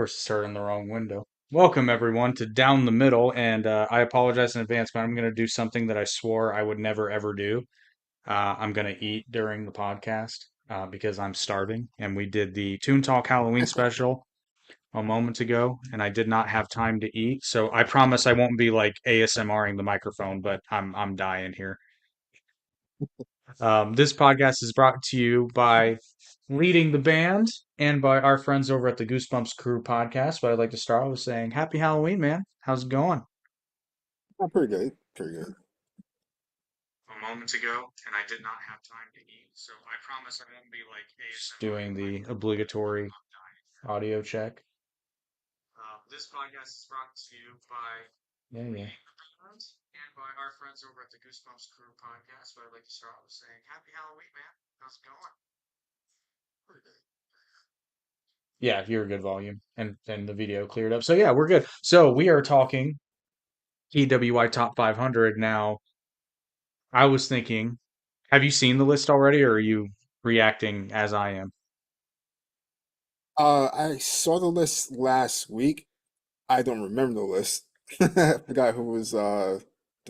course, it started in the wrong window. Welcome, everyone, to Down the Middle, and I apologize in advance, but I'm going to do something that I swore I would never ever do. I'm going to eat during the podcast because I'm starving, and we did the Toon Talk Halloween special a moment ago, and I did not have time to eat. So I promise I won't be like ASMRing the microphone, but I'm dying here. This podcast is brought to you by leading the band and by our friends over at the Goosebumps Crew podcast. But I'd like to start with saying Happy Halloween, man. How's it going? Oh, pretty good. Pretty good. A moment ago, and I did not have time to eat, so I promise I won't be like Just doing the obligatory audio check. This podcast is brought to you by yeah, yeah. Leading the band and by our friends over at the Goosebumps Crew podcast. But I'd like to start with saying Happy Halloween, man. How's it going? Pretty good. Yeah, you're a good volume, and the video cleared up. So yeah, we're good. So we are talking PWI Top 500 now. I was thinking, have you seen the list already, or are you reacting as I am? I saw the list last week. I don't remember the list. I forgot who was the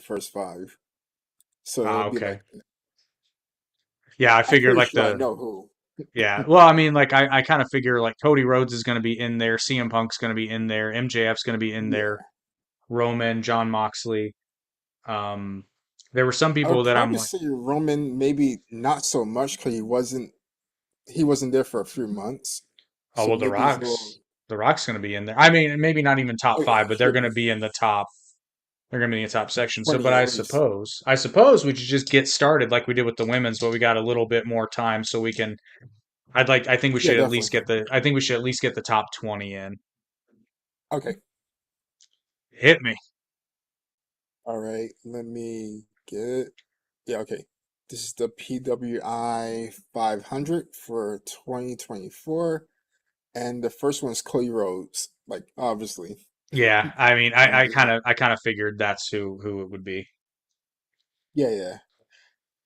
first five. So it'll Ah, be okay. like Yeah, I I'm figured pretty like sure I the know who. yeah. Well, I mean, like I kind of figure like Cody Rhodes is going to be in there, CM Punk's going to be in there, MJF's going to be in there, Yeah. Roman, John Moxley. Um, there were some I people would that I'm probably like, say Roman maybe not so much because he wasn't there for a few months. oh So well, maybe he's a little. The Rock's going to be in there. I mean, maybe not even top Oh five, yeah, but they're he'll going to be be in the top. They're going to be in the top section. So, 20 but at least. I suppose we should just get started like we did with the women's, but we got a little bit more time, so we can. I think we Yeah, should at least definitely. get the. I think we should at least get the top 20 in. Okay. Hit me. All right. Let me get it. Yeah, okay. This is the PWI 500 for 2024. And the first one's Cody Rhodes. Like, obviously. Yeah, I mean, Obviously. I kind of figured that's who it would be. Yeah, yeah.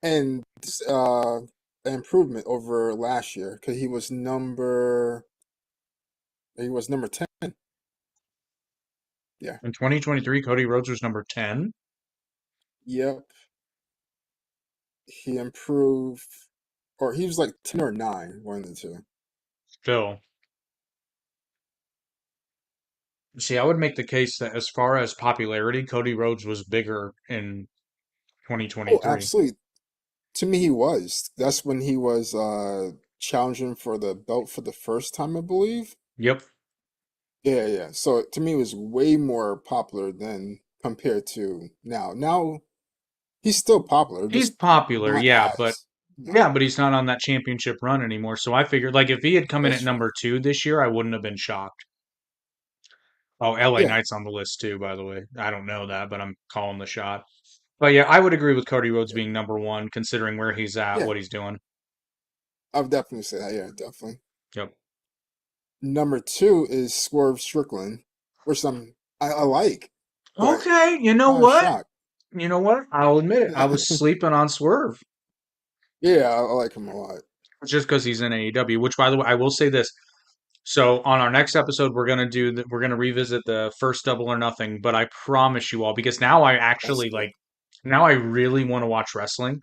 And this, an improvement over last year because he was number 10. Yeah. In 2023, Cody Rhodes was number 10. Yep. He improved, or he was like 10 or 9, one of the two. Still, see, I would make the case that as far as popularity, Cody Rhodes was bigger in Oh, 2023. absolutely. To me, he was. That's when he was challenging for the belt for the first time, I believe. Yep. Yeah, yeah. So to me, it was way more popular than compared to now. Now he's still popular, He's just popular, not yeah, but as. No, yeah, but he's not on that championship run anymore. So I figured like if he had come in that's at true. number 2 this year, I wouldn't have been shocked. Oh, LA Yeah, Knight's on the list too, by the way. I don't know that, but I'm calling the shot. But yeah, I would agree with Cody Rhodes yeah, being number 1 considering where he's at, yeah. what he's doing. I would definitely say that. Yeah, definitely. Yep. Number two is Swerve Strickland, which I like, but Okay, you know kind of what? shocked. You know what? I'll admit it. I was sleeping on Swerve Yeah, I like him a lot. just because he's in AEW. Which, by the way, I will say this. So on our next episode, we're gonna revisit the first Double or Nothing. But I promise you all, because now I That's actually good. like, now I really want to watch wrestling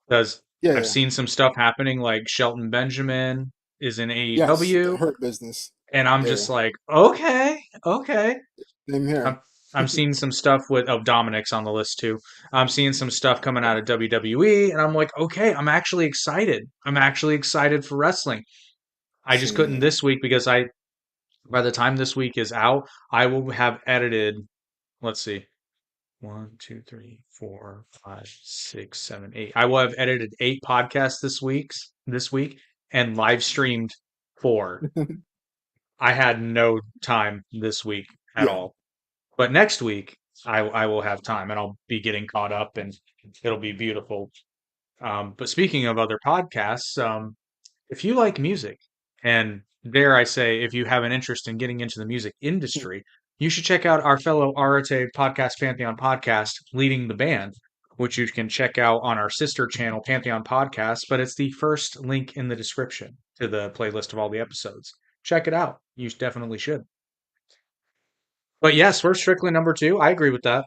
because Yeah, I've yeah, seen some stuff happening. Like Shelton Benjamin is in yes. The AEW, Hurt Business. and I'm Yeah, yeah. just like, okay, okay. Same here. I'm seeing some stuff with Dominic's on the list too. I'm seeing some stuff coming out of WWE, and I'm like, okay, I'm actually excited. I'm actually excited for wrestling. I just Same couldn't here. this week because I by the time this week is out, I will have edited. Let's see, one, two, three, four, five, six, seven, eight. I will have edited 8 podcasts this week and live streamed 4. I had no time this week at Yeah. all. But next week, I will have time and I'll be getting caught up and it'll be beautiful. But speaking of other podcasts, if you like music, and dare I say, if you have an interest in getting into the music industry, you should check out our fellow Arate Podcast Pantheon podcast, Leading the Band, which you can check out on our sister channel, Pantheon Podcast. But it's the first link in the description to the playlist of all the episodes. Check it out. You definitely should. But yes, we're strictly number two. I agree with that.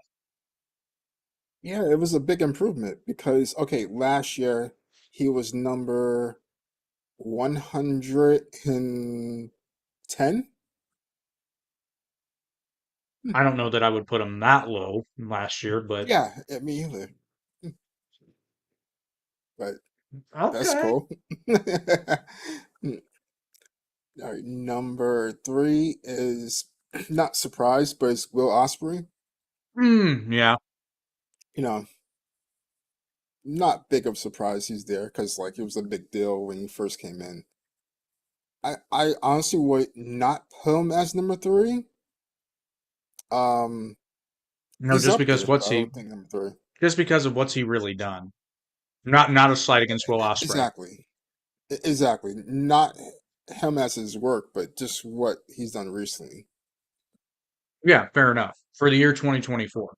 Yeah, it was a big improvement because okay, last year he was number 110. Hmm. I don't know that I would put him that low last year, but Yeah, me either. Hmm. But that's okay. cool. Hmm. All right, number three is not surprised, but it's Will Ospreay. Yeah. You know, not big of surprise he's there because like it was a big deal when he first came in. I honestly would not put him as number three. Um, No, he's just up because there, but what's I he don't think number three. just because of what's he really done. Not a slight against Will Ospreay. Exactly. Exactly. Not him as his work, but just what he's done recently. Yeah, fair enough. For the year 2024.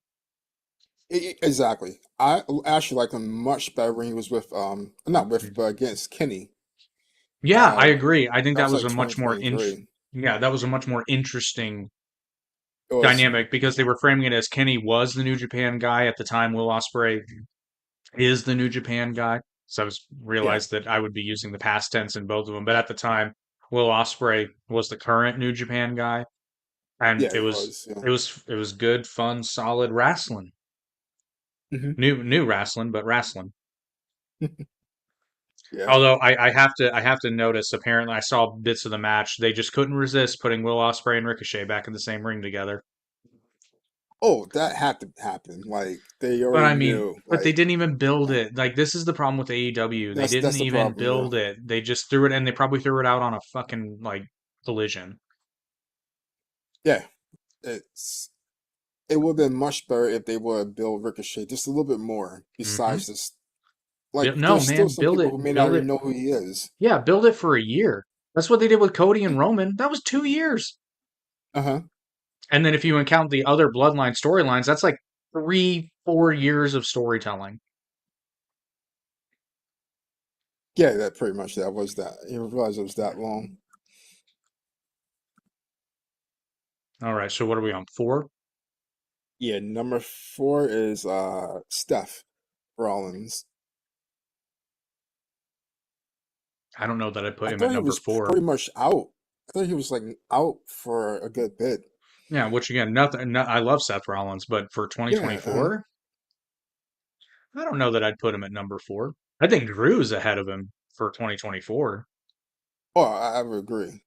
Exactly. I actually like him much better when he was with not with but against Kenny. Yeah, I agree. I think That that was was like a much more 2023. yeah, that was a much more interesting It was dynamic because they were framing it as Kenny was the New Japan guy at the time. Will Ospreay is the New Japan guy. So I was yeah, realized that I would be using the past tense in both of them. But at the time, Will Ospreay was the current New Japan guy, and yeah, he was, yeah. it was good, fun, solid wrestling. Hmm. New wrestling, but wrestling. Yeah. Although I have to notice. Apparently, I saw bits of the match. They just couldn't resist putting Will Ospreay and Ricochet back in the same ring together. Oh, that had to happen. Like they But already I mean, knew. but they Like didn't even build it. Like this is the problem with AEW. They didn't that's the even problem. Yeah, build it. They just threw it, and they probably threw it out on a fucking like collision. yeah. It's it would have been much better if they would have built Ricochet just a little bit more. Hmm. Besides this, like No, there's still man, some people who may not build even it. know who he is. Yeah, build it for a year. That's what they did with Cody and Roman. That was 2 years. Uh huh. And then if you count the other Bloodline storylines, that's like 3, 4 years of storytelling. Yeah, that pretty much that was that. You didn't realize it was that long. All right, so what are we on? Four? Yeah, number four is Steph Rollins. I don't know that I put I him at thought he number was four. pretty much out. I thought he was like out for a good bit. Yeah, which again, nothing. No, I love Seth Rollins, but for Yeah. 2024, I don't know that I'd put him at number four. I think Drew's ahead of him for 2024. Oh, I would agree.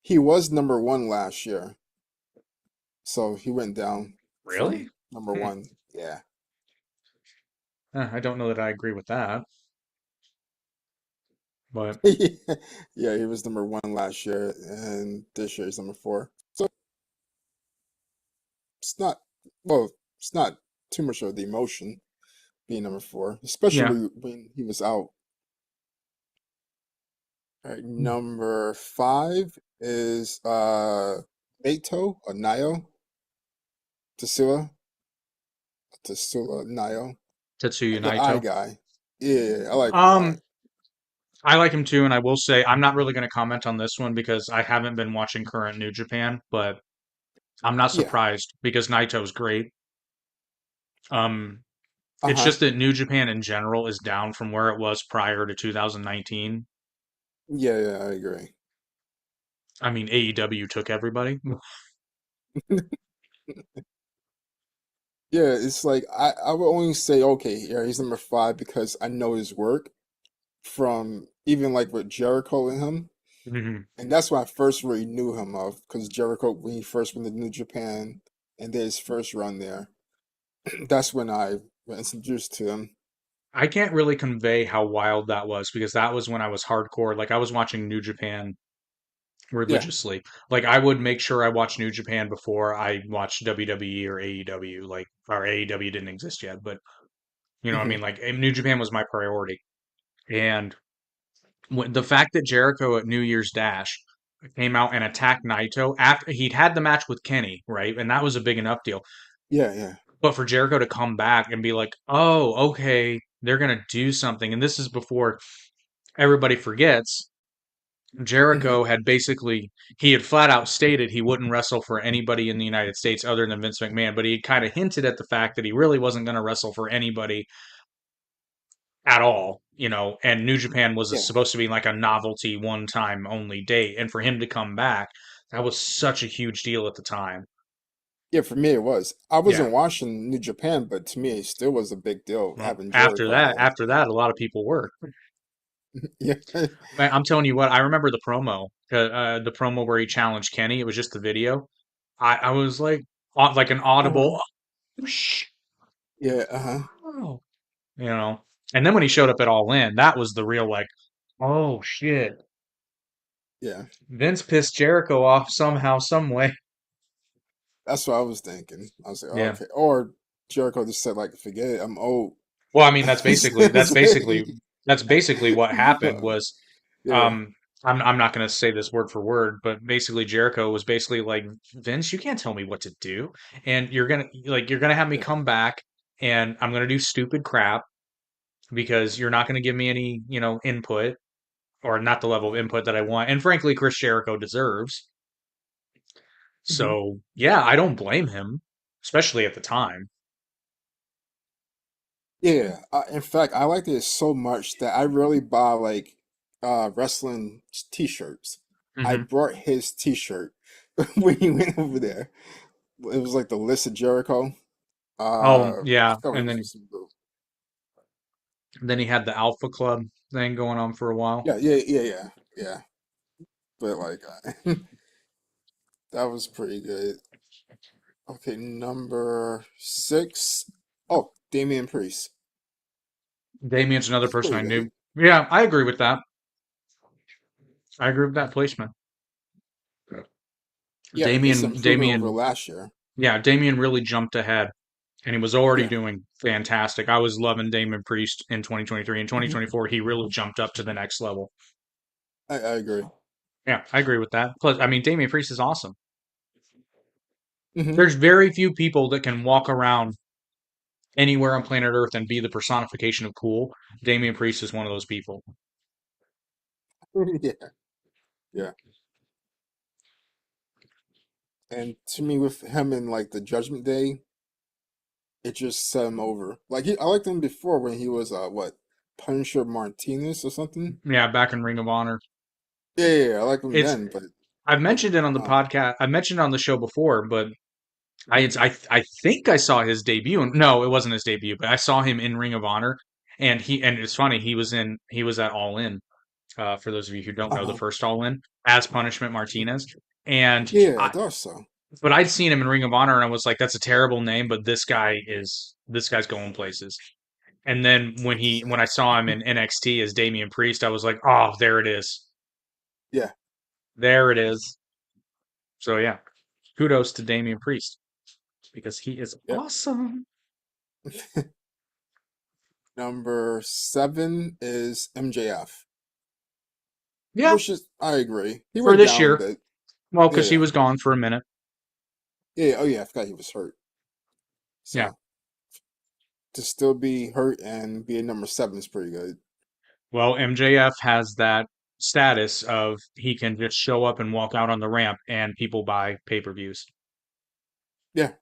He was number one last year, so he went down Really? from number Hmm. one. Yeah. I don't know that I agree with that, but Yeah, he was number one last year, and this year he's number four. So it's not, well, it's not too much of the emotion being number four, yeah. especially when he was out. All right, number five is Naito or Nio Tasula Nio, Tetsuya the eye Naito. guy. Yeah, I like him a lot. Um, I like him too, and I will say I'm not really going to comment on this one because I haven't been watching current New Japan, but I'm not Yeah. surprised because Naito's great. Um, it's Uh-huh. just that New Japan in general is down from where it was prior to 2019. Yeah, yeah, I agree. I mean, AEW took everybody. Yeah, it's like I would only say okay, yeah, he's number five because I know his work from even like with Jericho and him. Mhm. And that's when I first really knew him of because Jericho when he first went to New Japan and did his first run there. That's when I was introduced to him. I can't really convey how wild that was because that was when I was hardcore. Like I was watching New Japan Yeah. religiously. Like I would make sure I watched New Japan before I watched WWE or AEW. Like or AEW didn't exist yet, but you know what I Hmm. mean? Like New Japan was my priority. And the fact that Jericho at New Year's Dash came out and attacked Naito after he'd had the match with Kenny, right? And that was a big enough deal. Yeah, yeah. But for Jericho to come back and be like, "Oh, okay, they're gonna do something," and this is before everybody forgets. Hmm. Jericho had basically he had flat out stated he wouldn't wrestle for anybody in the United States other than Vince McMahon, but he kind of hinted at the fact that he really wasn't going to wrestle for anybody at all, and New Japan was Yeah. supposed to be like a novelty one time only date, and for him to come back, that was such a huge deal at the time. Yeah, for me it was. I Yeah. wasn't watching New Japan, but to me it still was a big deal Well, having after Jericho that, there. after that, a lot of people were. Yeah. Man, I'm telling you what, I remember the promo where he challenged Kenny. It was just the video. I was like an Uh-huh. audible, "Oh, shh," Yeah, uh-huh. you know. And then when he showed up at All In, that was the real like, oh shit. Yeah. Vince pissed Jericho off somehow, some way. That's what I was thinking. I was like, oh, Yeah. okay. Or Jericho just said like, forget it, I'm old. Well, I mean, that's basically that's It's basically like- that's basically what happened was yeah. um I'm not going to say this word for word, but basically Jericho was basically like, Vince, you can't tell me what to do, and you're going to have me Yeah. come back, and I'm going to do stupid crap because you're not going to give me any, input, or not the level of input that I want, and frankly Chris Jericho deserves. Hmm. So, yeah, I don't blame him, especially at the time. Yeah. In fact, I liked it so much that I really buy like wrestling t-shirts. I Hmm. brought his t-shirt when he went over there. It was like the list of Jericho. Oh, I yeah, forgot what and it then was. then he had the Alpha Club thing going on for a while. Yeah, yeah, yeah, yeah, yeah. But like that was pretty good. Okay, number six. Oh, Damian Priest. Damien's another That's person pretty I knew. good. Yeah, I agree with that. I agree with that placement. Yeah, his improvement over Damien, last year. yeah, Damien really jumped ahead, and he was already Yeah. doing fantastic. I was loving Damien Priest in 2023. In Hmm. 2024, he really jumped up to the next level. I agree. Yeah, I agree with that. Plus, I mean, Damien Priest is awesome. Hmm. There's very few people that can walk around anywhere on planet Earth and be the personification of cool. Damien Priest is one of those people. Yeah, yeah. And to me, with him in like the Judgment Day, it just set him over. Like I liked him before when he was what Punisher Martinez or something. Yeah, back in Ring of Honor. Yeah, yeah, yeah, I liked him It's then, but I've like mentioned it on the um, podcast. I mentioned it on the show before, but I think I saw his debut. No, it wasn't his debut, but I saw him in Ring of Honor, and it's funny. He was at All In. For those of you who don't know, the uh-huh. first All In as Punishment Martinez, and Yeah, I I thought so. but I'd seen him in Ring of Honor, and I was like, that's a terrible name, but this guy's going places. And then when I saw him in NXT as Damian Priest, I was like, oh, there it is, Yeah, there it is. So yeah, kudos to Damian Priest because he is yep. awesome. Number seven is MJF, Yeah, which is I agree. He for went this down a year. bit. Well, Yeah, because he yeah, was gone for a minute. yeah. Oh yeah, I forgot he was hurt. Yeah. So to still be hurt and be a number seven is pretty good. Well, MJF has that status of he can just show up and walk out on the ramp and people buy pay-per-views. Yeah,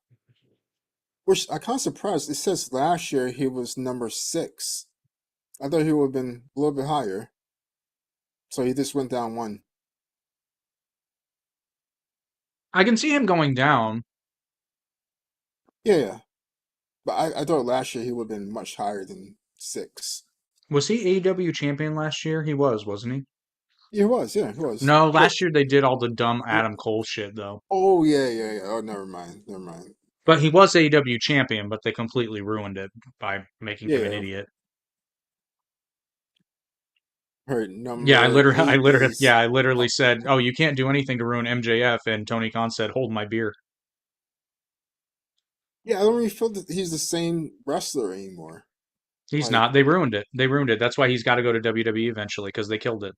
which I kind of surprised. It says last year he was number six. I thought he would have been a little bit higher. So he just went down one. I can see him going down. Yeah, yeah. But I thought last year he would have been much higher than six. Was he AEW champion last year? He was, wasn't he? Yeah, he was. Yeah, he was. No, But last year they did all the dumb Adam Cole shit though. oh yeah, yeah, yeah. Oh, never mind. Never mind. But he was AEW champion, but they completely ruined it by making him an Yeah. idiot. Her Yeah, number eight is I literally oh, said, "Oh, you can't do anything to ruin MJF," and Tony Khan said, "Hold my beer." yeah. I don't really feel that he's the same wrestler anymore. He's Like not. They ruined it. They ruined it. That's why he's got to go to WWE eventually because they killed it.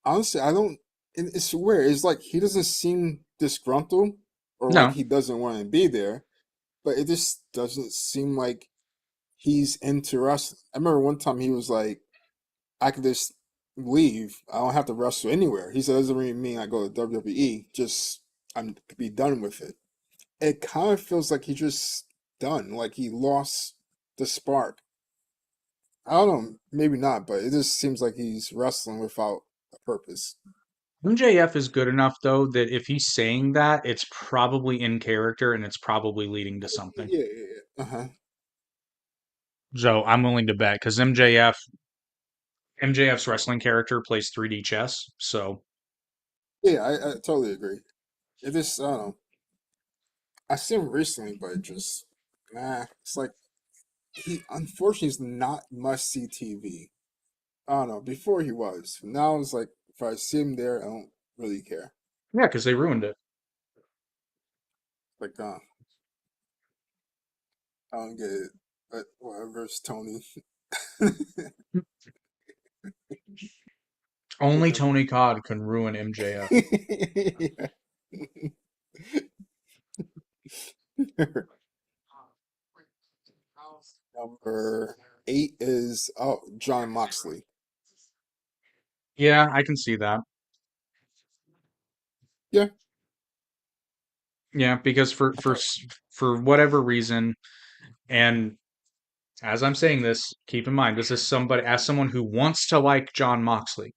honestly, I don't. It's weird. It's like he doesn't seem disgruntled or like No, he doesn't want to be there, but it just doesn't seem like he's into wrestling. I remember one time he was like, "I could just." leave. I don't have to wrestle anywhere. He said, doesn't really mean I go to WWE. Just I'm be done with it. It kind of feels like he's just done. Like he lost the spark. I don't know, maybe not, but it just seems like he's wrestling without a purpose. MJF is good enough though that if he's saying that, it's probably in character and it's probably leading to something. Yeah, yeah, yeah. Uh-huh. So I'm willing to bet because MJF's wrestling character plays 3D chess. So Yeah, I totally agree. It just, I don't know. I see him recently, but it just, nah. It's like he, unfortunately, is not must see TV. I don't know. Before he was. Now it's like if I see him there, I don't really care. yeah, because they ruined it. Like, I don't get it. But whatever, it's Tony. Only Yeah. Tony Khan can ruin MJF. Yeah. Number 8 is John Moxley. Yeah, I can see that. Yeah. Yeah, because I thought for whatever reason, and as I'm saying this, keep in mind this is somebody as someone who wants to like John Moxley.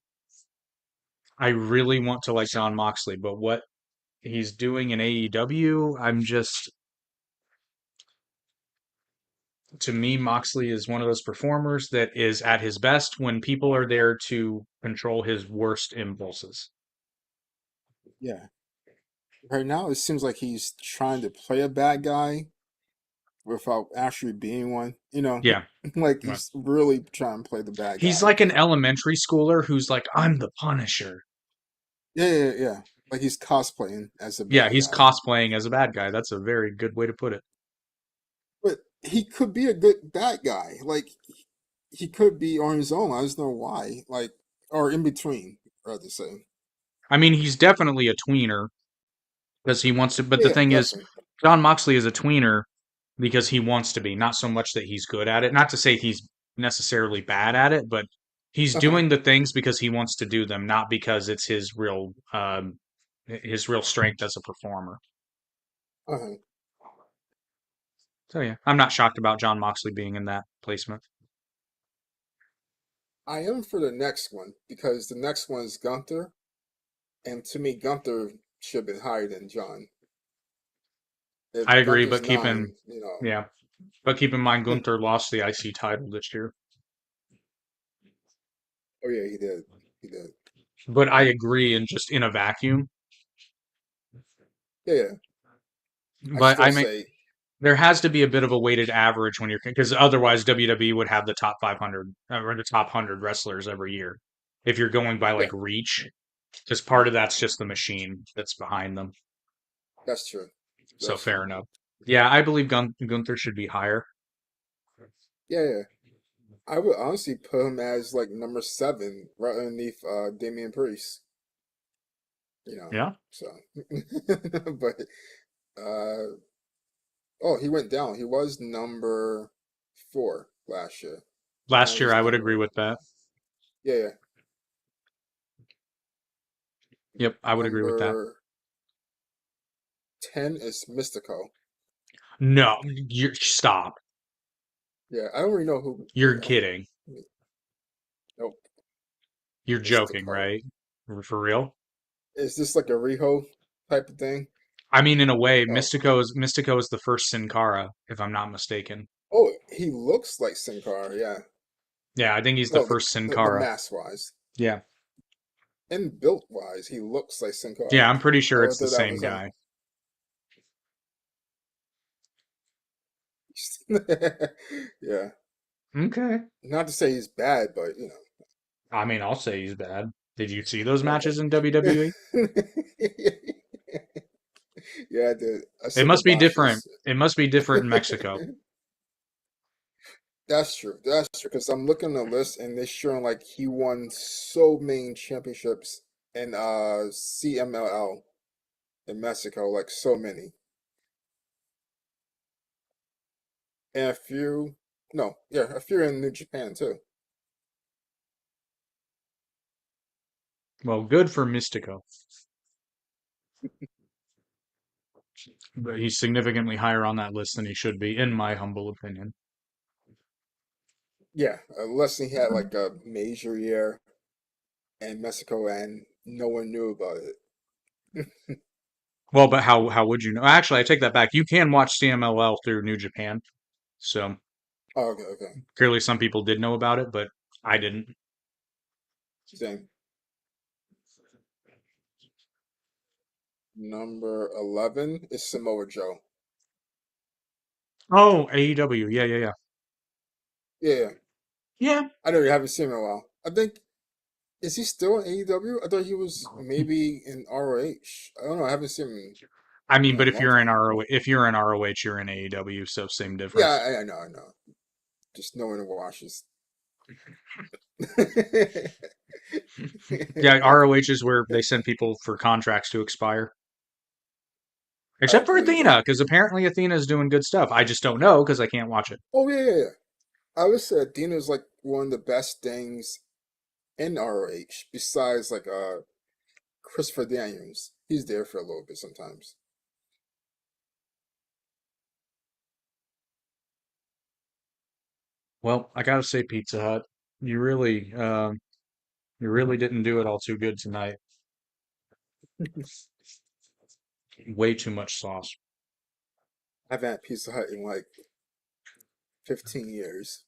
I really want to like John Moxley, but what he's doing in AEW, I'm just to me, Moxley is one of those performers that is at his best when people are there to control his worst impulses. yeah. Right now, it seems like he's trying to play a bad guy without actually being one. Yeah. Like Yeah. he's really trying to play the bad He's guy. like an elementary schooler who's like, I'm the Punisher. Yeah, yeah, yeah. Like he's cosplaying as a Yeah, bad he's guy. cosplaying as a bad guy. That's a very good way to put it. But he could be a good bad guy. Like he could be on his own. I just know why. Like or in between, rather say. I mean, he's definitely a tweener because he wants to, but the Yeah, thing is, definitely. John Moxley is a tweener because he wants to be, not so much that he's good at it. Not to say he's necessarily bad at it, but he's Uh-huh. doing the things because he wants to do them, not because it's his real strength as a performer. Uh-huh. So yeah, I'm not shocked about John Moxley being in that placement. I am for the next one because the next one is Gunther, and to me, Gunther should have been higher than John. I If agree, Gunther's but nine, yeah, but keep in mind Gunther lost the IC title this year. oh yeah, he did. He did. But I agree, in just in a vacuum. Yeah, yeah. I But still I mean, say, there has to be a bit of a weighted average when you're because otherwise WWE would have the top 500 or the top 100 wrestlers every year. If you're going by like yeah, reach, because part of that's just the machine that's behind them. that's true. So That's fair true. enough. Yeah, I believe Gunther should be higher. Yeah, yeah. I would honestly put him as like number 7, right underneath Damian Priest. Yeah. So, but uh, oh, he went down. He was number 4 last year. Now Last year, he's I would agree number, with that. yeah, yeah, Yep, I would agree with that. number 10 is Mystico. No, you stop. Yeah, I don't really know who. You're kidding. Nope, You're joking, Mystico. right? For real? Is this like a Riho type of thing? I mean, in a way, Oh, Mystico is the first Sin Cara, if I'm not mistaken. oh, he looks like Sin Cara. Yeah, Yeah, I think he's the no, first Sin the Cara. mass wise Yeah. and built wise, he looks like Sin Yeah, Cara. I'm pretty sure I would it's the throw that same was him. guy. Yeah, Okay. not to say he's bad, but I mean, I'll say he's bad. Did you see those okay. matches in WWE? Yeah, I did. I It saw the must be different. botches. It must be different in Mexico. That's true. That's true. Because I'm looking at the list and they're showing like he won so many championships in CMLL in Mexico, like so many. And a few, no, yeah, a few in New Japan too. Well, good for Mystico, but he's significantly higher on that list than he should be, in my humble opinion. Yeah, unless he had like a major year in Mexico and no one knew about it. Well, but how would you know? Actually, I take that back. You can watch CMLL through New Japan, so Oh, okay, okay. clearly some people did know about it, but I didn't. Same. Number 11 is Samoa Joe. Oh, AEW. Yeah, yeah, yeah. Yeah, yeah. Yeah. I know you haven't seen him in a while. I think, is he still in AEW? I thought he was maybe in ROH. I don't know. I haven't seen him I mean, in a but if long you're in time. ROH, if you're in ROH, you're in AEW, so same Yeah, difference. I know, I know. Just no one watches. Yeah, ROH is where they send people for contracts to expire. I Except for believe Athena, that. because apparently Athena's doing good stuff. I just don't know because I can't watch it. Oh yeah, yeah, yeah. I would say Dina's like one of the best things in ROH besides like Christopher Daniels. He's there for a little bit sometimes. Well, I gotta say, Pizza Hut, you really, you really didn't do it all too good tonight. Way too much sauce. I haven't had Pizza Hut in like 15 years.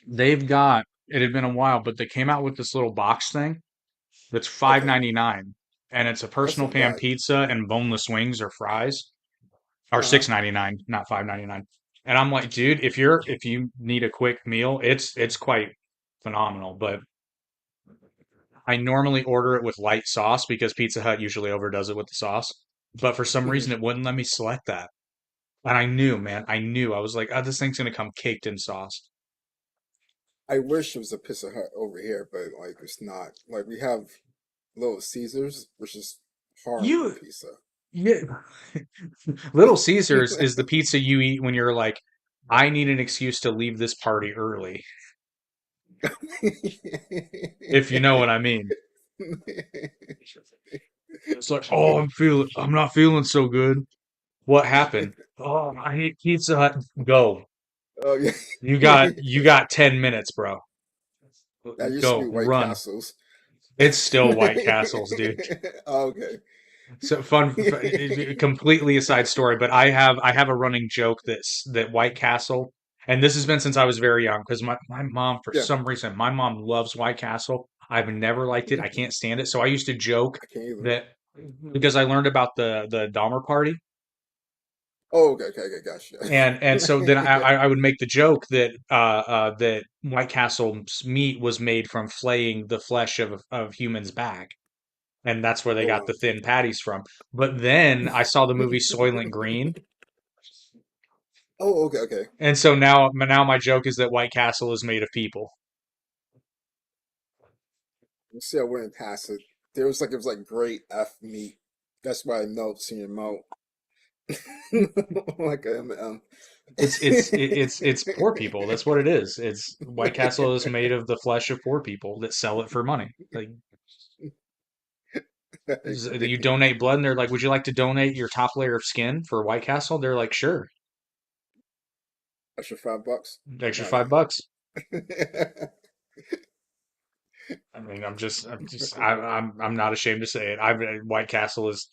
They've got it had been a while, but they came out with this little box thing that's five Okay, ninety nine, and it's a that's personal not pan bad. pizza and boneless wings or fries, or Uh-huh. 6.99, not 5.99. And I'm like, dude, if you need a quick meal, it's quite phenomenal. But I normally order it with light sauce because Pizza Hut usually overdoes it with the sauce. But for some Mhm. reason, it wouldn't let me select that. And I knew, man, I knew. I was like, oh, this thing's gonna come caked in sauce. I wish it was a Pizza Hut over here, but like it's not. Like we have Little Caesars, which is horrible You, pizza. yeah. Little Caesars is the pizza you eat when you're like, I need an excuse to leave this party early, if you know what I mean. It's like, oh, I'm not feeling so good. What happened? Oh, I hate Pizza Hut. Go. Oh yeah, You got 10 minutes, bro. that used to be Go, White run. Castles. It's still White Castles, dude. Oh, okay. So completely aside story, but I have a running joke that White Castle, and this has been since I was very young, because my mom, for Yeah, some reason, my mom loves White Castle. I've never liked it. I can't stand it. So I used to joke I can't either. that because I learned about the Dahmer party, Oh, okay, okay, okay, gotcha. and so then Yeah. I would make the joke that that White Castle's meat was made from flaying the flesh of humans back, and that's where they Oh got wow. the thin patties from. But then I saw the movie Soylent Green, Oh, okay, okay. and so now my joke is that White Castle is made of people. Let's see, I wouldn't pass it. There was like it was like great F meat. That's why it melts in your mouth. Like M&M. It's poor people. That's what it is. It's White Castle is made of the flesh of poor people that sell it for money. Like I you agree. donate blood, and they're like, "Would you like to donate your top layer of skin for White Castle?" They're like, "Sure." Extra $5? Extra Why $5. not? I mean, I'm not ashamed to say it. White Castle is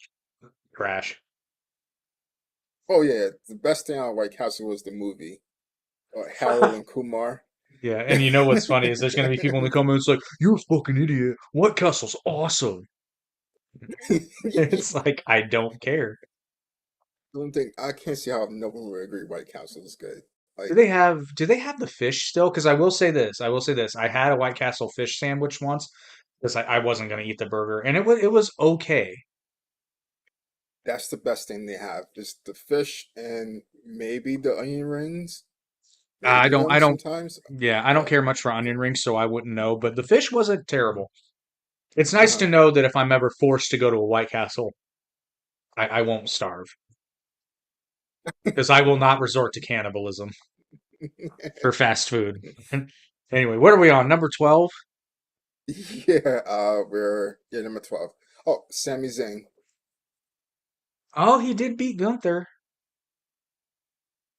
trash. Oh yeah, the best thing on White Castle was the movie. Harold and Kumar. Yeah, and you know what's funny is there's gonna be people in the comments like, "You're a fucking idiot. White Castle's awesome." It's like I don't care. Don't think I can't see how no one would agree White Castle is good. Like Do they have the fish still? Because I will say this, I will say this. I had a White Castle fish sandwich once because I wasn't gonna eat the burger, and it was okay. that's the best thing they have. Just the fish and maybe the onion rings. Maybe I them don't sometimes. yeah, I don't Yeah. care much for onion rings, so I wouldn't know, but the fish wasn't terrible. It's nice to Uh-huh. know that if I'm ever forced to go to a White Castle, I won't starve because I will not resort to cannibalism for fast food. Anyway, what are we on? Number 12? Yeah, we're yeah, number 12. Oh, Sami Zayn. Oh, he did beat Gunther.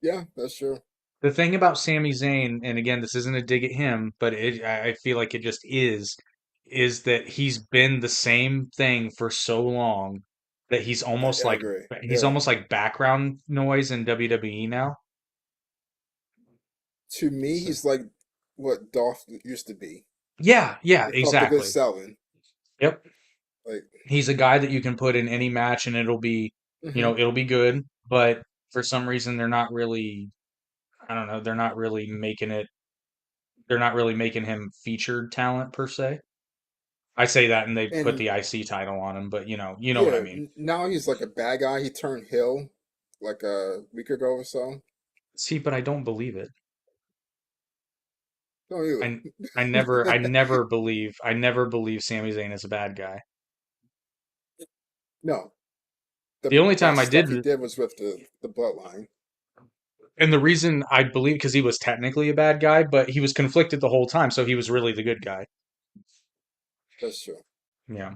Yeah, that's true. The thing about Sami Zayn, and again, this isn't a dig at him, but I feel like it just is that he's been the same thing for so long that I agree. he's Yeah. almost like background noise in WWE now. To me, So, he's like what Dolph used to be. yeah, yeah, Without the good exactly. selling. Yep. Like, He's a guy that you can put in any match and hmm it'll be good, but for some reason they're not really, I don't know, they're not really making him featured talent per se. I say that and they put and the IC title on him, but you know what I yeah, mean. now he's like a bad guy. He turned heel like a week ago or so. See, but I don't believe it. Don't you? I I never believe Sami Zayn is a bad guy. No, The the only time I best stuff he did, did was with the bloodline. and the reason I believe because he was technically a bad guy, but he was conflicted the whole time, so he was really the good guy. That's true. Yeah.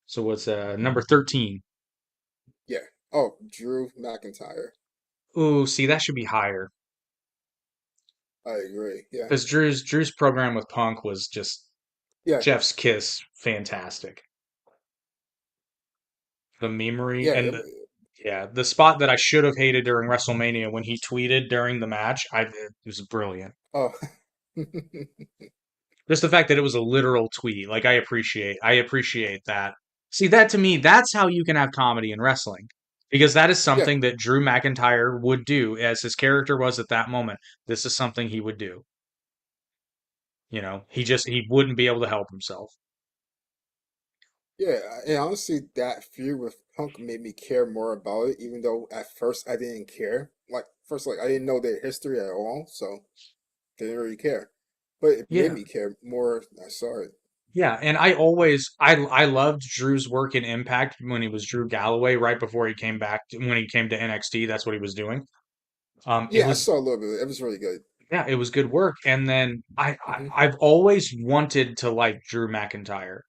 So what's number 13? Yeah. Oh, Drew McIntyre. Ooh, see, that should be higher I agree. Yeah. because Drew's program with Punk was just Yeah. Jeff's kiss, fantastic. The memery Yeah. and yeah, the spot that I should have hated during WrestleMania when he tweeted during the match, it was brilliant. Oh. Just the fact that it was a literal tweet, like I appreciate that. See, that to me, that's how you can have comedy in wrestling. Because that is Yeah. something that Drew McIntyre would do as his character was at that moment. This is something he would do. He wouldn't be able to help himself. Yeah. And honestly, that feud with Punk made me care more about it, even though at first I didn't care. Like, first, like, I didn't know their history at all, so didn't really care. But it made Yeah. me care more. I saw it. Yeah, and I loved Drew's work in Impact when he was Drew Galloway right before he came when he came to NXT, that's what he was doing. It Yeah, I was saw a little bit. It was really good. yeah, it was good work. And then Hmm I've always wanted to like Drew McIntyre.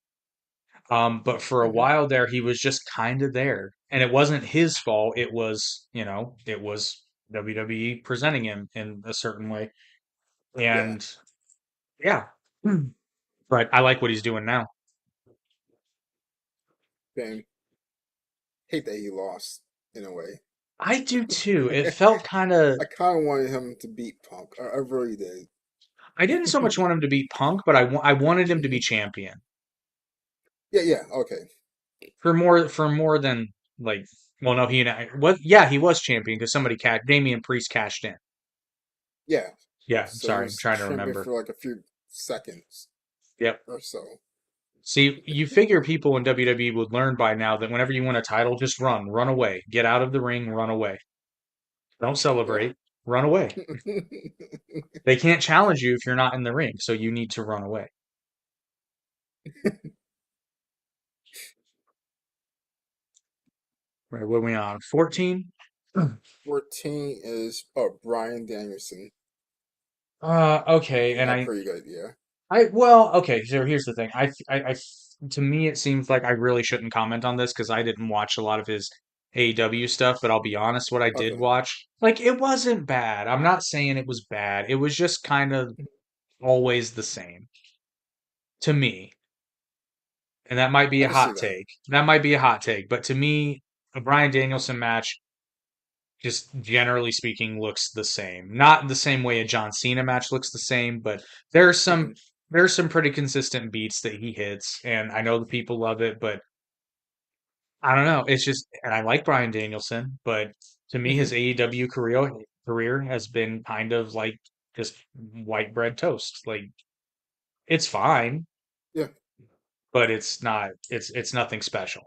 But for a hmm while there he was just kind of there. And it wasn't his fault. It was WWE presenting him in a certain way. Yeah. And yeah. But I like what he's doing now. And hate that he lost in a way. I do too. It felt kind of I kind of wanted him to beat Punk. I really did. I didn't so much want him to beat Punk, but I wanted him to be hmm champion Yeah, yeah, okay. for more than like. Well, no, he and I, what? Yeah, he was champion because Damian Priest cashed in. Yeah. Yeah, I'm So he sorry, I'm was trying to champion remember. for like a few seconds Yep. or so. See, you figure people in WWE would learn by now that whenever you win a title, just run away, get out of the ring, run away. Don't Yeah. celebrate, run away. They can't challenge you if you're not in the ring, so you need to run away. Right, what are we on? 14? 14 is Brian Danielson. Okay, and Pretty good, yeah. well, okay, so here's the thing. To me, it seems like I really shouldn't comment on this because I didn't watch a lot of his AEW stuff, but I'll be honest, what I did Okay. watch, like, it wasn't bad. I'm not saying it was bad. It was just kind of always the same to me. And that might be I a can see hot that. take. That might be a hot take, but to me, a Bryan Danielson match, just generally speaking, looks the same. Not the same way a John Cena match looks the same, but there's some hmm there's some pretty consistent beats that he hits, and I know the people love it, but I don't know. It's just, and I like Bryan Danielson, but to me, hmm his AEW career has been kind of like just white bread toast. Like it's fine, Yeah. but it's nothing special.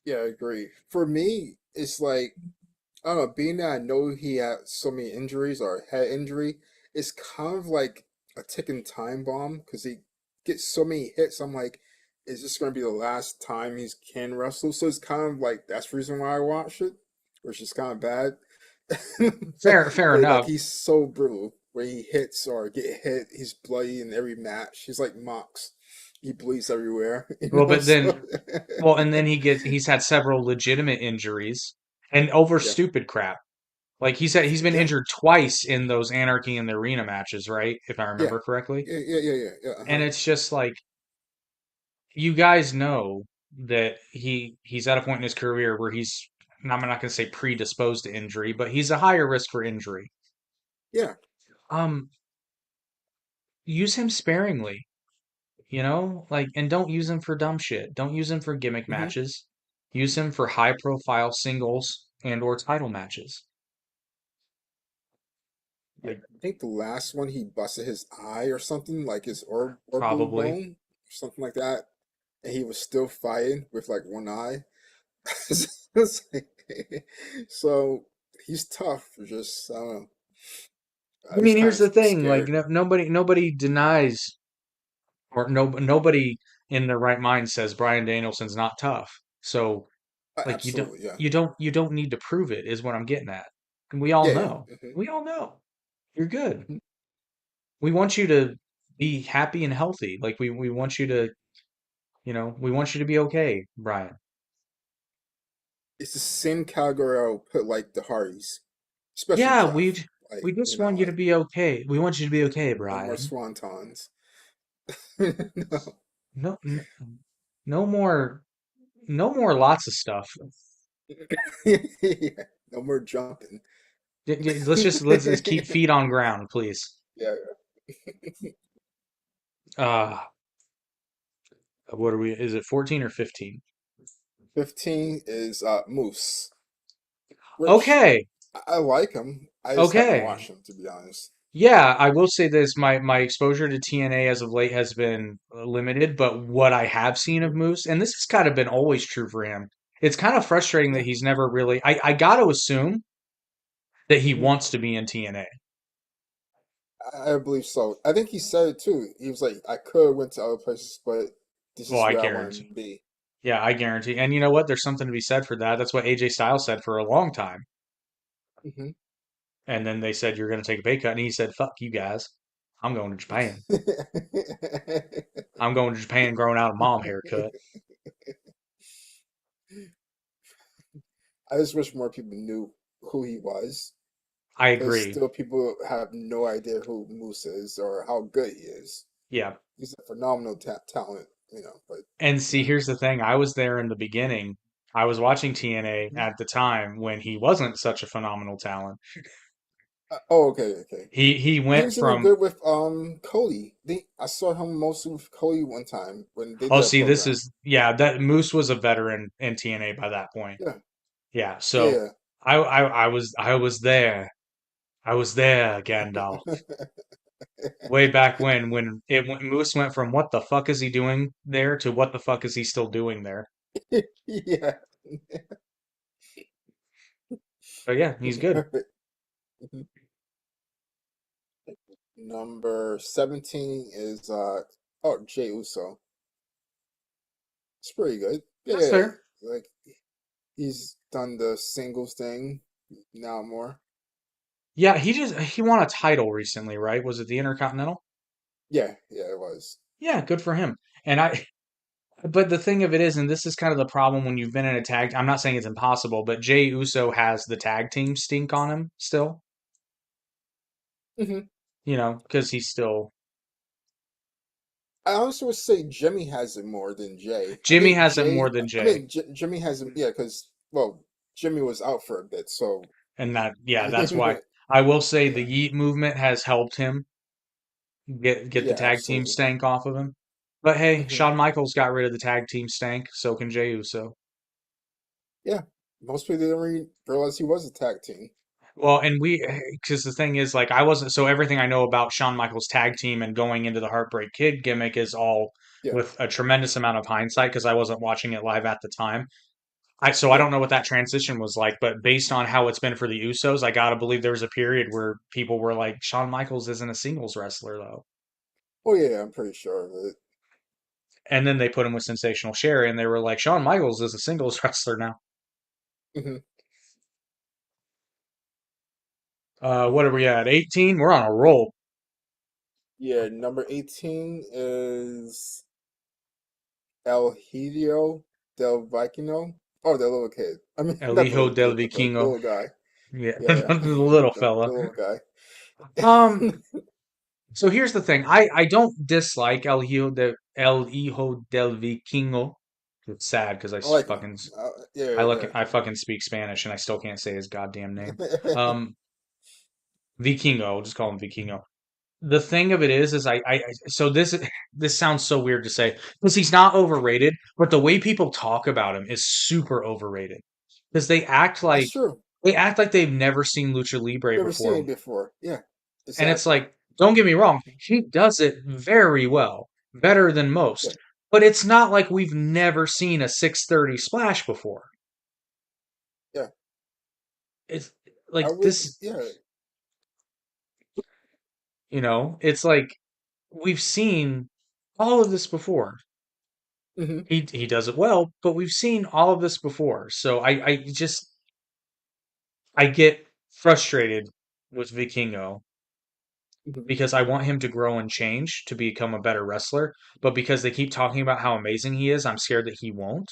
Yeah, I agree. For me, it's like I don't know, being that I know he had so many injuries or head injury, it's kind of like a ticking time bomb because he gets so many hits. I'm like, is this going to be the last time he can wrestle? So it's kind of like that's the reason why I watch it, which is kind of bad. Fair But like enough. he's so brutal. where he hits or get hit, he's bloody in every match. He's like Mox. He bleeds everywhere, Well, but So then, well, and then he's had several legitimate injuries and over yeah, stupid crap. Like he's been yeah, injured twice in those Anarchy in the Arena matches, right? If I yeah, remember correctly. yeah. And it's just like you guys know that he's at a point in his career where I'm not going to say predisposed to injury, but he's a higher risk for injury. Yeah. Um, use him sparingly, like, and don't use him for dumb shit. Don't use him for gimmick Hmm. matches. Use him for high profile singles and or title matches. Yeah, Like I think the last one he busted his eye or something, like his orbital probably. bone or something like that, and he was still fighting with like one eye. It's like- so he's tough. Just I don't know. I I was mean, kind here's of the thing, like scared. nobody denies or nobody in their right mind says Brian Danielson's not tough. So like Absolutely, yeah, you don't need to prove it is what I'm getting at. And we all yeah, know. yeah. Hmm. We all know. You're good. Hmm. We want you to be happy and healthy. Like we want you to, we want you to be okay, Brian. It's the same category I would put like the Hardys, especially Yeah, Jeff. Like we just want you to like be okay. We want you to be okay, no more Brian. swantons. No. No, no more, no more lots of stuff. Yeah, no more jumping. Let's just keep feet on ground, please. Yeah, Uh, what are we? Is it 14 or 15? 15 is Moose, which Okay, I like him. I just haven't okay. watched him to be honest. Yeah, I will say this. My exposure to TNA as of late has been limited, but what I have seen of Hmm. Moose, and this has kind of been always true for him, it's kind of frustrating that Yeah. he's never really. I got to assume that he Hmm. wants to be in TNA. I believe so. I think he said it too. He was like, I could have went to other places, but this Well, is I where I wanted guarantee. to be. Yeah, I guarantee. And you know what? There's something to be said for that. That's what AJ Styles said for a long time. Hmm. And then they said, you're going to take a pay cut. And he said, fuck you guys. I'm going to Japan. I'm going to Japan growing out a mom haircut. I just wish more people knew who he was, I because agree. still people have no idea who Moose is or how good he is. Yeah. He's a phenomenal talent, but And see, yeah. here's the thing. I was there in the beginning. I was watching TNA Mhm. at the time when he wasn't such a phenomenal talent. Oh, okay, okay. He He went was even from, good with Cody. I saw him mostly with Cody one time when they oh, did a see, this program. is, yeah, that Moose was a veteran in TNA by that point. Yeah, Yeah. So yeah. I was there. I was there, Gandalf. Way back when Moose went from what the fuck is he doing there to what the fuck is he still doing there. Yeah. But yeah, he's good. Number 17 is Jay Uso. It's pretty good. Yeah, That's yeah, yeah. fair. Like he's done the singles thing now more. Yeah, he won a title recently, right? Was it the Intercontinental? Yeah, yeah, it was. Yeah, good for him. And but the thing of it is, and this is kind of the problem when you've been in a tag, I'm not saying it's impossible, but Jay Uso has the tag team stink on him still, Hmm. because he's still, I honestly would say Jimmy has it more than Jay. I Jimmy think has it more Jay, than I Jay. mean, Jimmy has it, yeah, because, well, Jimmy was out for a bit, so, And yeah, that's why yeah, I will say the Yeet movement has helped him get the yeah, tag team absolutely. stank off of him. But hey, Hmm. Shawn Michaels got rid of the tag team stank, so can Jey Uso. Yeah, most people didn't really realize he was a tag team. Well, and because the thing is, like, I wasn't, so everything I know about Shawn Michaels' tag team and going into the Heartbreak Kid gimmick is all Yeah, with a tremendous amount of hindsight because I wasn't watching it live at the time. So I yeah. don't know what that transition was like, but based on how it's been for the Usos, I gotta believe there was a period where people were like, Shawn Michaels isn't a singles wrestler though. Oh, yeah, I'm pretty sure of it. And then they put him with Sensational Sherry, and they were like, Shawn Michaels is a singles wrestler now. Hmm. What are we at? 18? We're on a roll. Yeah, number 18 is El Hidio del Vicino. Oh, the little kid. I mean, El not the Hijo little del kid, but the Vikingo. little guy. Yeah, Yeah, the little the fella. little guy. Um, so here's the thing. I don't dislike El Hijo del Vikingo. It's sad because I like him. Yeah, yeah. I fucking speak Spanish and I still can't say his goddamn name. Um, Vikingo. I'll just call him Vikingo. The thing of it is so this sounds so weird to say because he's not overrated, but the way people talk about him is super overrated because That's true. they act like they've never seen lucha libre Never seen before, it before. Yeah, and it's exactly. like, don't get me wrong, he does it very well, better than Yeah, most, but it's not like we've never seen a 630 splash before. yeah. It's I like would. this, Yeah. it's like we've seen all of this before. Hmm. He does it well, but we've seen all of this before. So I get frustrated with Vikingo Hmm. because I want him to grow and change to become a better wrestler, but because they keep talking about how amazing he is, I'm scared that he won't.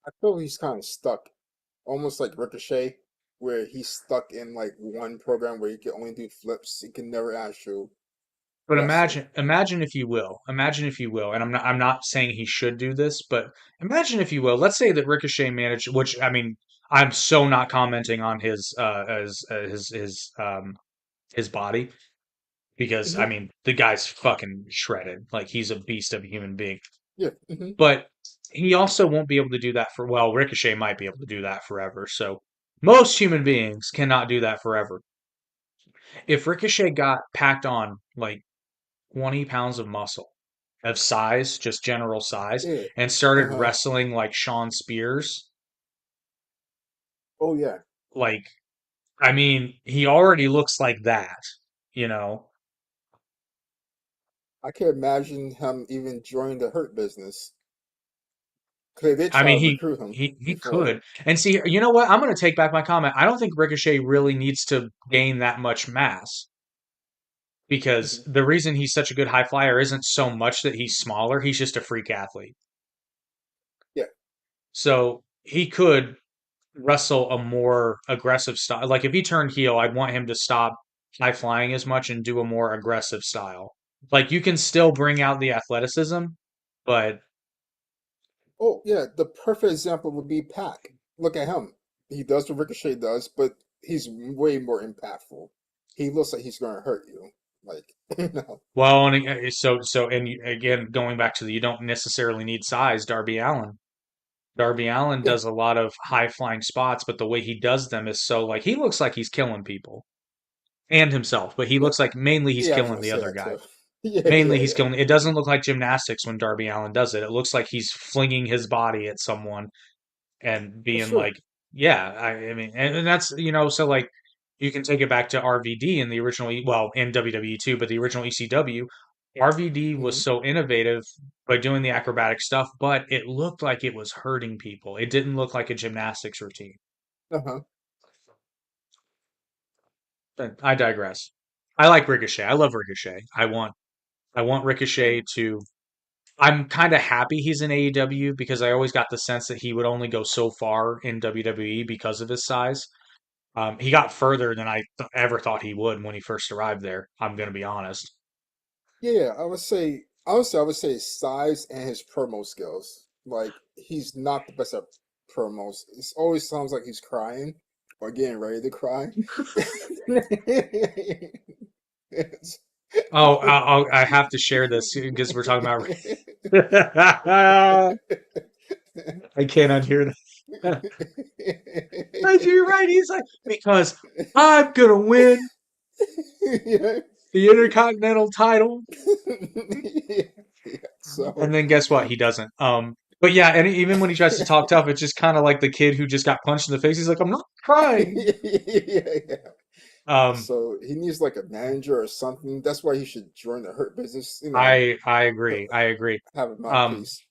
I feel he's kind of stuck, almost like Ricochet, where he's stuck in like one program where he can only do flips. He can never actually But wrestle. imagine if you will, and I'm not saying he should do this, but imagine if you will. Let's say that Ricochet managed, which I mean, I'm so not commenting on his body because I Hmm. mean the guy's fucking shredded. Like he's a beast of a human being. Yeah. Hmm. But he also won't be able to do that for well, Ricochet might be able to do that forever. So most human beings cannot do that forever. If Ricochet got packed on like 20 pounds of muscle, of size, just general size, Yeah. and Uh started huh. wrestling like Sean Spears, Oh yeah. like I mean, he already looks like that, you know. I can imagine him even joining the Hurt business because they did I try mean, to recruit him he before. could. And see, you know what? I'm going to take back my comment. I don't think Ricochet really needs to gain that much mass because Hmm. the reason he's such a good high flyer isn't so much that he's smaller, he's just a freak athlete. Yeah. So he could wrestle a more aggressive style. Like if he turned heel, I'd want him to stop high flying as much and do a more aggressive style. Like you can still bring out the athleticism, but Oh yeah. The perfect example would be Pac. Look at him. He does what Ricochet does, but he's way more impactful. He looks like he's going to hurt you. Like you know. well, and again, going back to the you don't necessarily need size. Darby Allen. Darby Allen Yeah. does a lot of high flying spots, but the way he does them is so like he looks like he's killing people and himself, but he Yeah. looks like mainly he's Yeah. I was killing gonna the say other that guy. too. Yeah. Mainly Yeah. he's Yeah. killing. It doesn't look like gymnastics when Darby Allen does it. It looks like he's flinging his body at someone and That's being true. like, yeah, I mean, and that's, so like you can take it back to RVD in the original, well, in WWE too, but the original ECW, RVD Hmm. was so innovative by doing the acrobatic stuff, but it looked like it was hurting people. It didn't look like a gymnastics routine. Uh-huh. But I digress. I like Ricochet. I love Ricochet. I want Yeah. Ricochet to I'm kind of happy he's in AEW because I always got the sense that he would only go so far in WWE because of his size. He got further than ever thought he would when he first arrived there. I'm going to be honest. Yeah, I would say honestly, I would say his size and his promo skills. Like he's not the best at promos. It always sounds like he's crying or getting ready to cry. It's- Oh, I have to share this because we're talking about. I can't unhear that. You're right. He's like because I'm gonna win Yeah. the Intercontinental title. Yeah, And so then guess what? He doesn't. But yeah, and even when he tries to talk tough, it's just kind of like the kid who just got punched in the face. He's like, I'm not crying. yeah, yeah. Um, So he needs like a manager or something. That's why he should join the Hurt business. I agree. I agree. Have a Um, mouthpiece.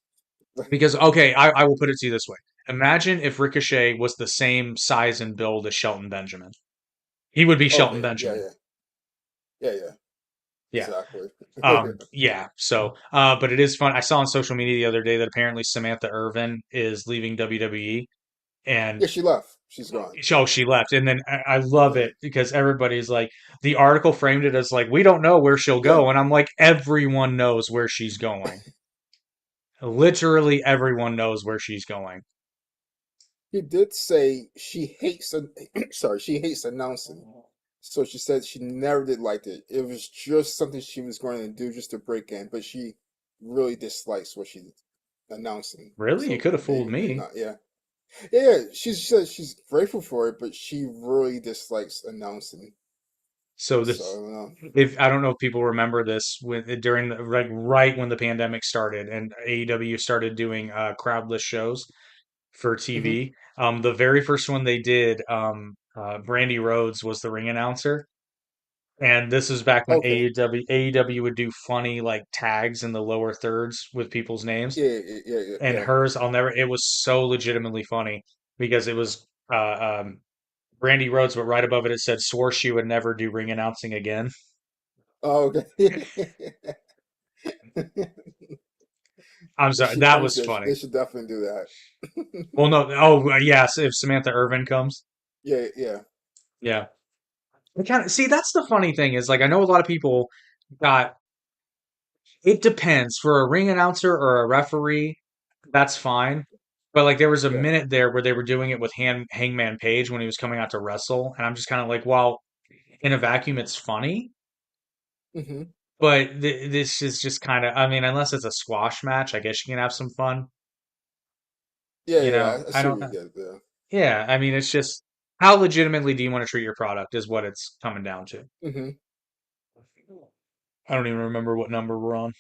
because okay, I will put it to you this way. Imagine if Ricochet was the same size and build as Shelton Benjamin. He would be Shelton Okay, yeah, Benjamin. yeah, yeah, yeah. Yeah. exactly. Yeah. So, but it is fun. I saw on social media the other day that apparently Samantha Irvin is leaving WWE, and Yeah, she left. She's gone. she left. And then I love Yeah, it because everybody's like, the article framed it as like, we don't know where she'll yeah. go, and I'm like, everyone knows where she's going. Literally, everyone knows where she's going. He did say she hates. Sorry, she hates announcing. So she said she never did like it. It was just something she was going to do just to break in, but she really dislikes what she announcing. Really, you So could have fooled maybe me. not. Yeah, yeah. She said she's grateful for it, but she really dislikes announcing. So So I this, don't know. if I don't know if people remember this when during the like right when the pandemic started and AEW started doing crowdless shows for Hmm. TV. The very first one they did, Brandy Rhodes was the ring announcer, and this is back when Okay. AEW would do funny like tags in the lower thirds with people's names. Yeah, yeah, yeah, yeah. And Yeah. hers, I'll never. It was so legitimately funny because it was Brandy Rhodes, but right above it it said swore she would never do ring announcing again. Oh, okay. I'm If sorry, she that comes was there, funny. they should definitely do that. Well, no, oh yes, if Samantha Irvin comes, Yeah, yeah, yeah. I kind of see that's the funny thing is like I know a lot of people got it depends for a ring announcer or a referee, that's fine. But like there was a yeah. minute there where they were doing it with Hangman Page when he was coming out to wrestle, and I'm just kind of like, well, in a vacuum, it's funny, Hmm. but this is just kind of, I mean, unless it's a squash match, I guess you can have some fun. Yeah, You yeah. know, I I see don't. what you get there. Yeah, I mean, it's just how legitimately do you want to treat your product is what it's coming down to. Hmm. I don't even remember what number we're on.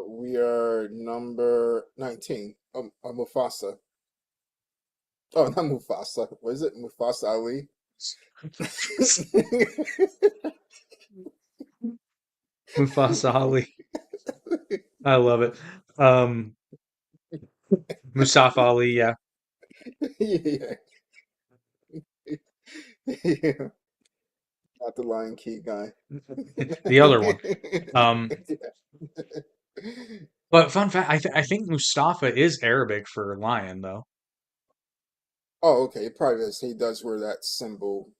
We are number 19. Mufasa. Oh, not Mufasa. What is it? Mufasa Ali. Mufasa Ali. I love it. Um, Mustafa Ali, yeah. Yeah, yeah. Not the Lion King guy. The other one. Um, Yeah. but fun fact, I think Mustafa is Arabic for lion, though. Oh, okay. It probably is. He does wear that symbol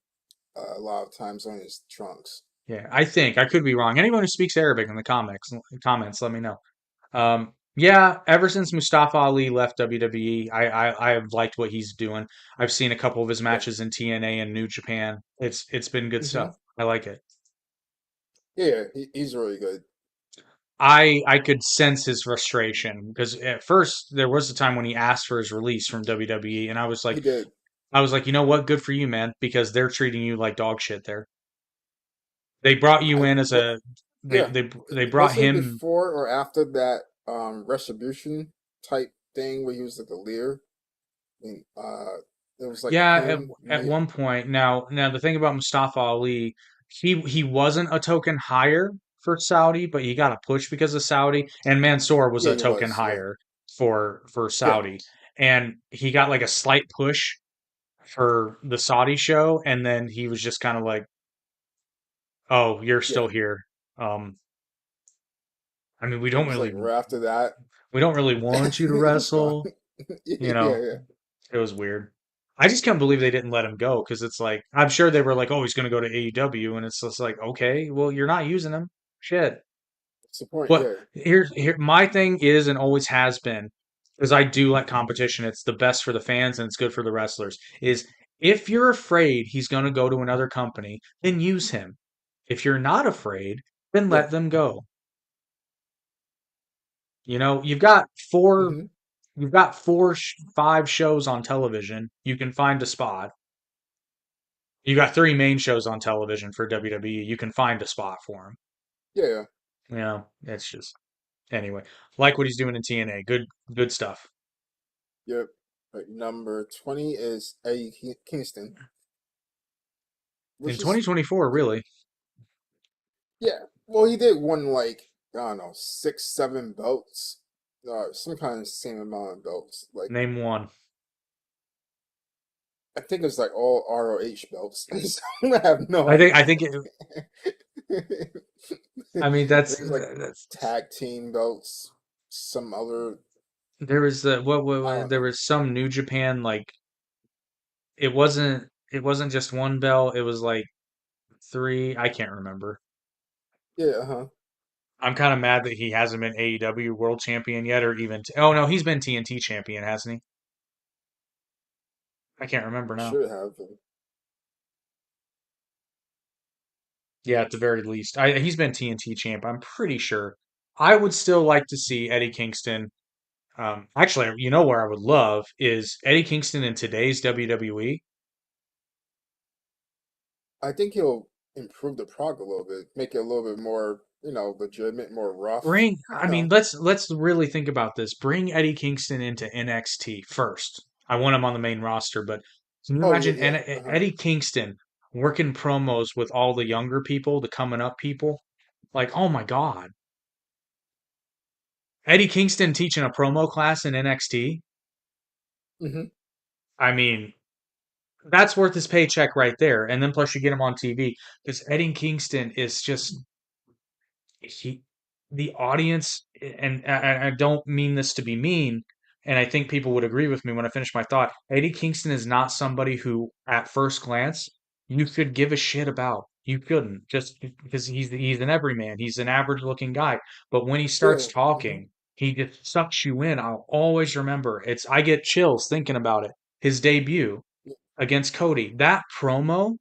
a lot of times on his trunks. Yeah, I think I could be wrong. Anyone who speaks Arabic in the comments, let me know. Yeah, ever since Mustafa Ali left WWE, I've liked what he's doing. I've seen a couple of his Yeah. matches in TNA and New Japan. It's been good Hmm. stuff. I like it. Yeah, he's really good. I could sense his frustration because at first there was a time when he asked for his release from WWE, and He did. I was like, you know what, good for you, man, because they're treating you like dog shit there. They brought you I in as what? a Yeah. they brought Was it him. before or after that retribution type thing where he was like a leader? And it was like Yeah, him, at Mike. one point. Now the thing about Mustafa Ali, he wasn't a token higher for Saudi, but he got a push because of Saudi, and Mansoor was Yeah, a he token was. Yeah. higher for Yeah. Saudi, and he got like a slight push for the Saudi show, and then he was just kind of like, "Oh, you're Yeah. still here." Um, I mean, It was like right after that, we don't really want you to he's gone. wrestle, you Yeah, know. yeah. It was weird. I just can't believe they didn't let him go because it's like I'm sure they were like, "Oh, he's going to go to AEW," and it's just like, okay, well, you're not using him. Shit. What's the point? What Yeah. here my thing is and always has been because I do like competition. It's the best for the fans and it's good for the wrestlers. Is if you're afraid he's going to go to another company, then use him. If you're not afraid, then Yeah. let them go. You know, Hmm. you've got five shows on television. You can find a spot. You got three main shows on television for WWE. You can find a spot for him. Yeah, yeah. You know, it's just anyway. Like what he's doing in TNA. Good stuff. Yep. Right, number 20 is Eddie Kingston, In which is 2024, really, yeah. Well, he did one like I don't know, 6, 7 belts, some kind of same amount of belts. Like name one. I think it's like all ROH belts. So I have no I think idea. I think it, I mean, that's There's like that's tag team belts, some other, there was I what don't there know. was some New Japan like it wasn't just one belt, it was like three. I can't remember. Yeah, uh-huh. I'm kind of mad that he hasn't been AEW World Champion yet, or even oh no, he's been TNT Champion, hasn't he? I can't remember now. Should have. Yeah, at the very least, he's been TNT Champ. I'm pretty sure. I would still like to see Eddie Kingston. Actually, you know where I would love is Eddie Kingston in today's WWE. I think he'll improve the product a little bit, make it a little bit more, legitimate, more rough, I mean, let's really think about this. Bring Eddie Kingston into NXT first. I want him on the main roster, but can you Oh yeah, imagine yeah, uh-huh. Eddie Kingston working promos with all the younger people, the coming up people? Like, oh my God. Eddie Kingston teaching a promo class in NXT? Hmm. I mean, that's worth his paycheck right there. And then plus you get him on TV because Eddie Kingston is just he the audience and I don't mean this to be mean and I think people would agree with me when I finish my thought. Eddie Kingston is not somebody who at first glance you could give a shit about. You couldn't just because he's an everyman. He's an average looking guy. But when he starts Yeah, hmm, talking, he just sucks you in. I'll always remember. It's I get chills thinking about it. His debut against Cody. That promo,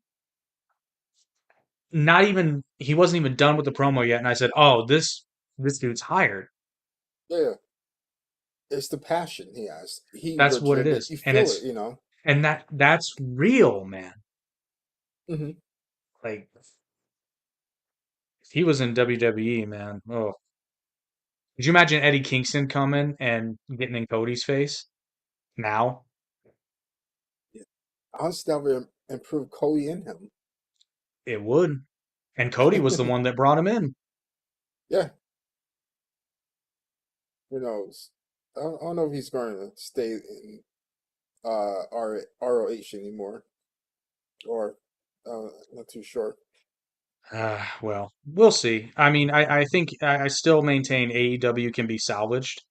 not even he wasn't even done with the promo yet, and I said, "Oh, this dude's hired." yeah. It's the passion he has. He That's what it legit, is, you and feel it, you know. that's real, man. Hmm. Like if he was in WWE, man. Oh, could you imagine Eddie Kingston coming and getting in Cody's face now? Honestly, that would improve Cody in him. It would. And Cody was the one that brought him in. Yeah, who knows? I don't know if he's going to stay in ROH anymore, or not too sure. Well, we'll see. I mean, I think I still maintain AEW can be salvaged.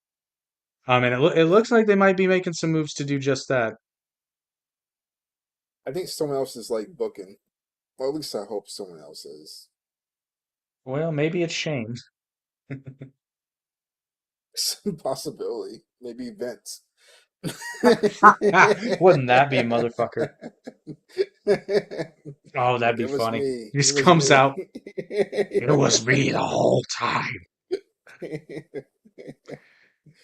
And it Yeah, looks like they might be making some moves to do just that. I think someone else is like booking. Well, at least I hope someone else is. Well, maybe it's Shane. Some possibility. Maybe Vince. Wouldn't that be a motherfucker? Oh, that'd Like be it was funny. me. He It just was comes me. out. It was me the whole time.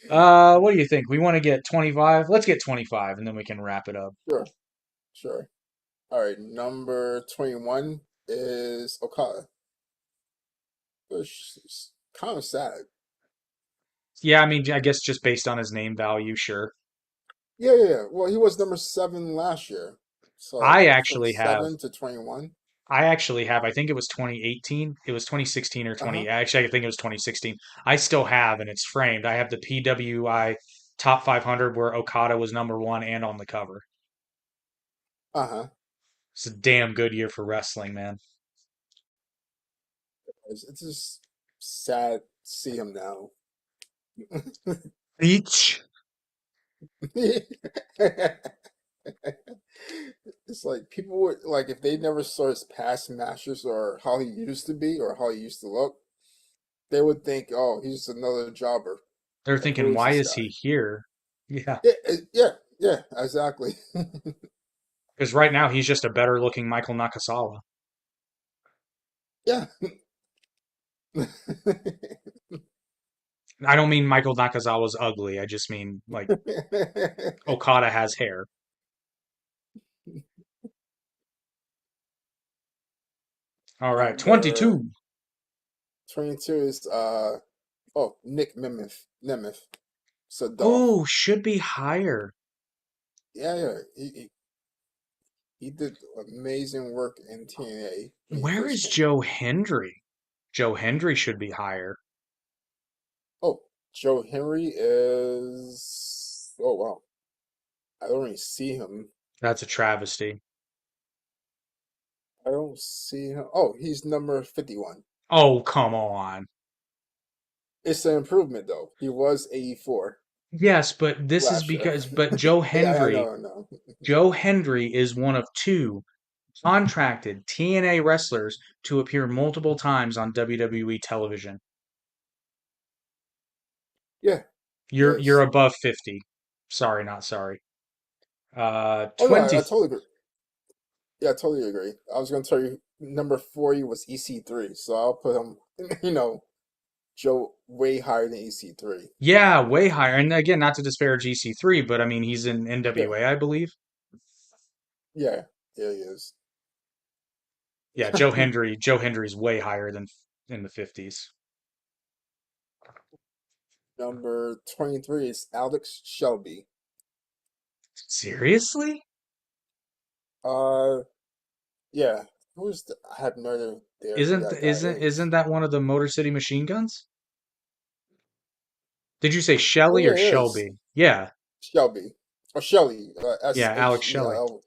What do you think? We want to get 25? Let's get 25 and then we can wrap it up. Sure, sure. All right, number 21 is Okada. Which is kind of sad. Yeah, I mean, I guess just based on his name value, sure. Yeah, yeah, yeah. Well, he was number 7 last year. So I from actually have 7 to 21. I think it was 2018. It was 2016 or Uh-huh. 20. Actually, I think it was 2016. I still have, and it's framed. I have the PWI top 500 where Okada was number one and on the cover. Uh-huh. It's a damn good year for wrestling, man. It's just sad to see him now. Each. It's like people would like if they never saw his past matches or how he used to be or how he used to look, they would think, "Oh, he's just another jobber." They're Like, who thinking, is why this is guy? he here? Yeah, Yeah, yeah, yeah, exactly. because right now he's just a better looking Michael Nakasawa. Yeah. I don't mean Michael Nakazawa's ugly. I just mean like Okada has hair. All right, Number 22. 22 is Nick Nemeth. So Dolph. Oh, should be higher. Yeah, yeah. He did amazing work in TNA when he Where first is came up. Joe Hendry? Joe Hendry should be higher. Oh, Joe Henry is. Oh wow, I don't really see him. That's a travesty. I don't see him. Oh, he's number 51. Oh, come on. It's an improvement though. He was 84 Yes, but this is last year. because, but Joe Yeah, I Hendry, know, I know. Joe Hendry is one of two contracted TNA wrestlers to appear multiple times on WWE television. Yeah, he You're is. above 50. Sorry, not sorry. Oh no, 20. I totally agree. Yeah, I totally agree. I was gonna tell you number 40 was EC3, so I'll put him, you know, Joe way higher than EC3. Yeah, way higher. And again, not to disparage EC3, but I mean, he's in Yeah, NWA, I believe. yeah, yeah, he is. Yeah, Joe Hendry's way higher than in the 50s. Number 23 is Alex Shelby. Seriously? Uh, yeah. I have no idea who Isn't that guy isn't is. isn't that one of the Motor City Machine Guns? Did you say Oh Shelley yeah, or it is. Shelby? Yeah, Shelby. Or Shelly. yeah, Alex Shelley. Shelley.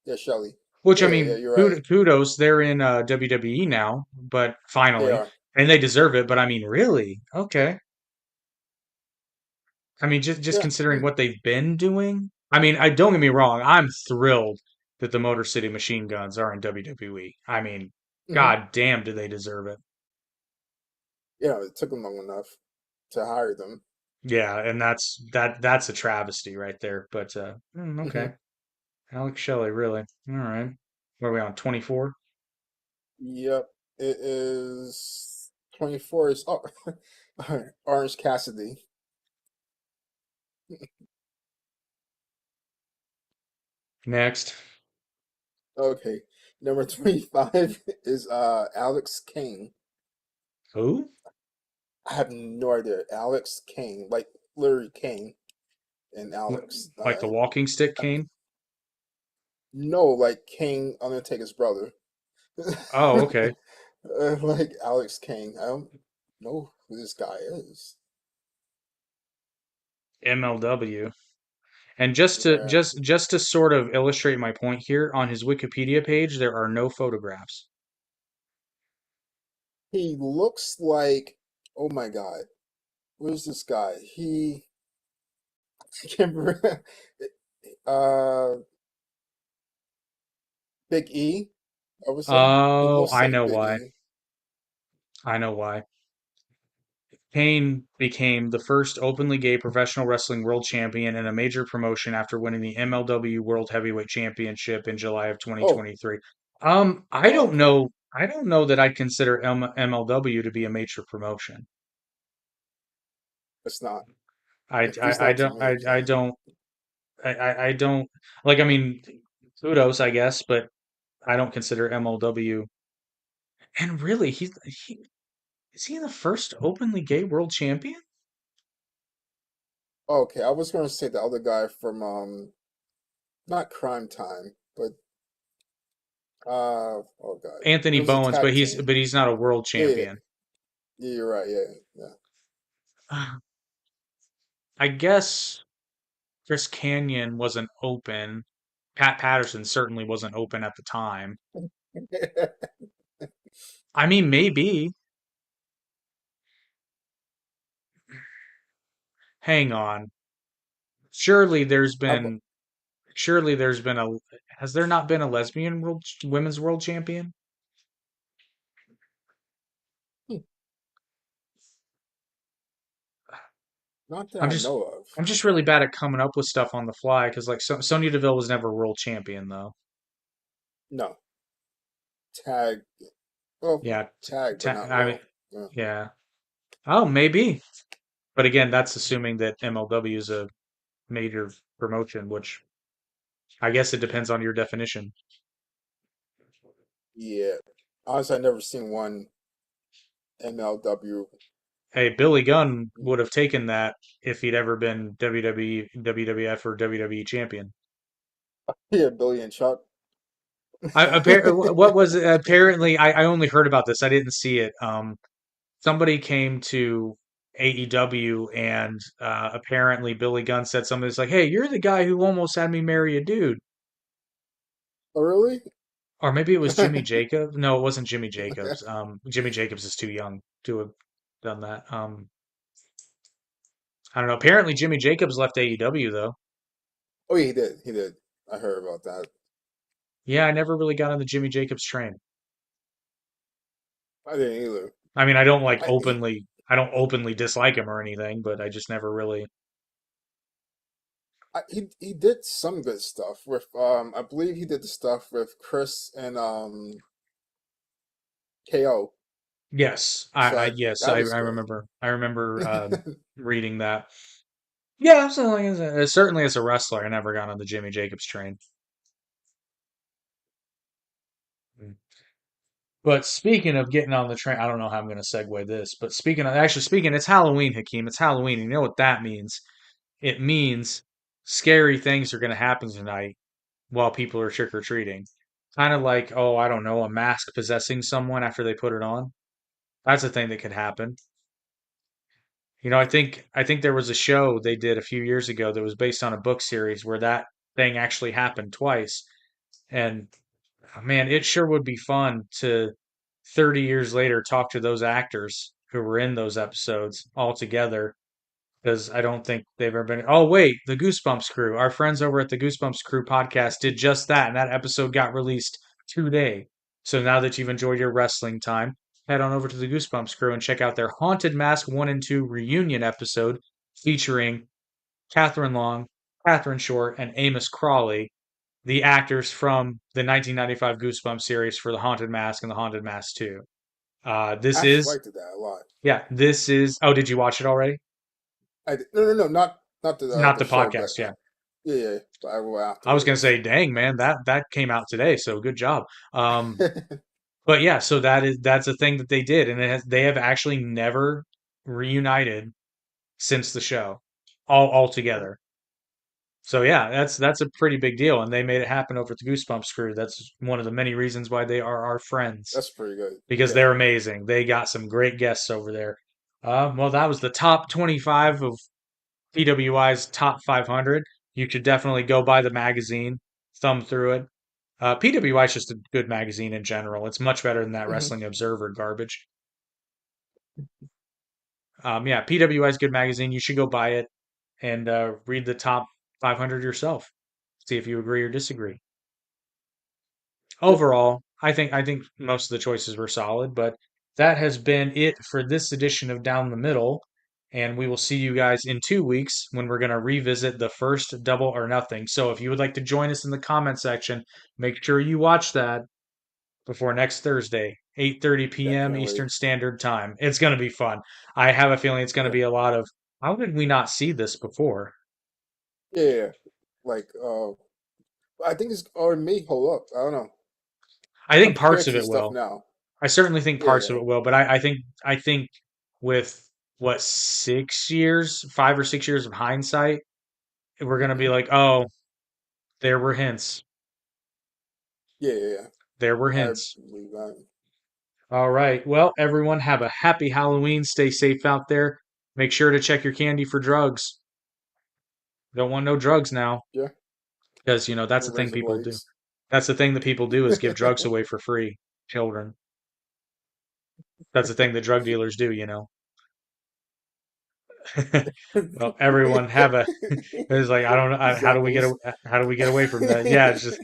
Yeah, Shelly. Which I Yeah, yeah, mean, you're right. kudos, they're in WWE now, but They finally, are. and they deserve it. But I mean, really? Okay. I mean, just Yeah. considering what they've been doing. I mean, I don't get me wrong. I'm thrilled that the Motor City Machine Guns are in WWE. I mean, Hmm. god damn, do they deserve it? Yeah, it took them long enough to hire them. Yeah, and that's a travesty right there. But Hmm. okay, Alex Shelley, really? All right. Where are we on? 24. Yep. It is 24 is Orange Cassidy. Next. Okay. Number 25 is Alex Kane. Who? I have no idea. Alex Kane, like literally Kane and Alex. Like the walking stick cane? No, like Kane, Undertaker's brother. Oh, okay. Like Alex Kane. I don't know who this guy is. MLW. And just to Yeah, just to sort of illustrate my point here, on his Wikipedia page, there are no photographs. he looks like. Oh my God, where's this guy? I can't remember. Uh, Big E. I would say he Oh, looks I like know Big why. E. I know why. Kane became the first openly gay professional wrestling world champion in a major promotion after winning the MLW World Heavyweight Championship in July of Oh, 2023. oh, okay. I don't know that I'd consider MLW to be a major promotion. It's not. I, At least I, I not to don't, me. I don't, I don't like, I mean, kudos, I guess, but I don't consider MLW. And really, is he the first openly gay world champion? Okay, I was gonna say the other guy from not Crime Time, but oh God, it Anthony was a Bowens, tag team. but he's not a world Yeah, yeah, champion. yeah, you're right. Yeah, I guess Chris Canyon wasn't open. Pat Patterson certainly wasn't open at the time. yeah. I mean, maybe. Hang on. Surely there's How about, been, surely there's been a, has there not been a lesbian women's world champion? hmm, not that I'm I just, know of. I'm just really bad at coming up with stuff on the fly because like Sonya Deville was never world champion though. No, tag. Well, Yeah, tag, but not I mean, world. Yeah. yeah. Oh, maybe. But again, that's assuming that MLW is a major promotion, which I guess it depends on your definition. Yeah. Honestly, I never seen one MLW. Hey, Billy Gunn would have taken that if he'd ever been WWE, WWF, or WWE champion. Yeah, Billy and Chuck. What was it? Apparently, I only heard about this. I didn't see it. Somebody came to AEW and apparently Billy Gunn said something that's like, "Hey, you're the guy who almost had me marry a dude." Oh, really? Or maybe it was Jimmy Jacobs. No, it wasn't Jimmy Jacobs. Jimmy Jacobs is too young to have done that. I don't know. Apparently, Jimmy Jacobs left AEW though. Oh, yeah, he did. He did. I heard about that. Yeah, I never really got on the Jimmy Jacobs train. I didn't either. I mean, I he I don't openly dislike him or anything, but I just never really. he did some good stuff with I believe he did the stuff with Chris and KO. Yes, So yes, that was good. I remember reading that. Yeah, so like, certainly as a wrestler, I never got on the Jimmy Jacobs train. Mm. But speaking of getting on the train, I don't know how I'm going to segue this, but speaking, it's Halloween, Hakeem. It's Halloween. And you know what that means? It means scary things are going to happen tonight while people are trick or treating. Kind of like, oh, I don't know, a mask possessing someone after they put it on. That's a thing that could happen. You know, I think there was a show they did a few years ago that was based on a book series where that thing actually happened twice. And man, it sure would be fun to 30 years later talk to those actors who were in those episodes all together because I don't think they've ever been. Oh, wait, the Goosebumps crew. Our friends over at the Goosebumps crew podcast did just that, and that episode got released today. So now that you've enjoyed your wrestling time, head on over to the Goosebumps crew and check out their Haunted Mask 1 and 2 reunion episode featuring Catherine Long, Catherine Short, and Amos Crawley, the actors from the 1995 Goosebumps series for the Haunted Mask and the Haunted Mask 2. I This actually is, liked that a lot. yeah, this is. Oh, did you watch it already? No, not Not the the show, but podcast, yeah. yeah, yeah. But I will I was gonna afterwards. say, dang man, that came out today, so good job. But yeah, so that's a thing that they did, and they have actually never reunited since the show, all Oh, together. So yeah, that's a pretty big deal, and they made it happen over at the Goosebumps crew. That's one of the many reasons why they are our friends that's pretty good. because Yeah, they're amazing. They got some great guests over there. Well, that was the top 25 of PWI's top 500. You should definitely go buy the magazine, thumb through it. PWI is just a good magazine in general. It's much better than that hmm Wrestling Observer garbage. Yeah, PWI is a good magazine. You should go buy it and read the top 500 yourself. See if you agree or disagree. Yep. Overall, I think most of the choices were solid, but that has been it for this edition of Down the Middle. And we will see you guys in 2 weeks when we're going to revisit the first Double or Nothing. So if you would like to join us in the comment section, make sure you watch that before next Thursday, 8:30 p.m. Definitely. Eastern Standard Time. It's going to be fun. I have a feeling it's going to Yeah. be a lot of how did we not see this before? Yeah, yeah. Like, I think it's or it may hold up. I don't know. I think parts Compared of to the it stuff will. now. I certainly think Yeah, parts of yeah. it will, but I think with what 6 years, 5 or 6 years of hindsight, we're gonna be hmm like, oh, there were hints. Yeah, yeah, yeah. There were I hints. believe that. All right. Well, everyone have a happy Halloween. Stay safe out there. Make sure to check your candy for drugs. Don't want no drugs now, Yeah. because that's No the thing razor people do. blades. That's the thing that people do is give drugs away for free. Children. That's the thing that drug dealers do. Well, everyone have a. It's like I don't know. Examples. How do we get away from that? Yeah, it's just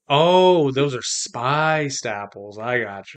oh, those are spiced apples. I got you.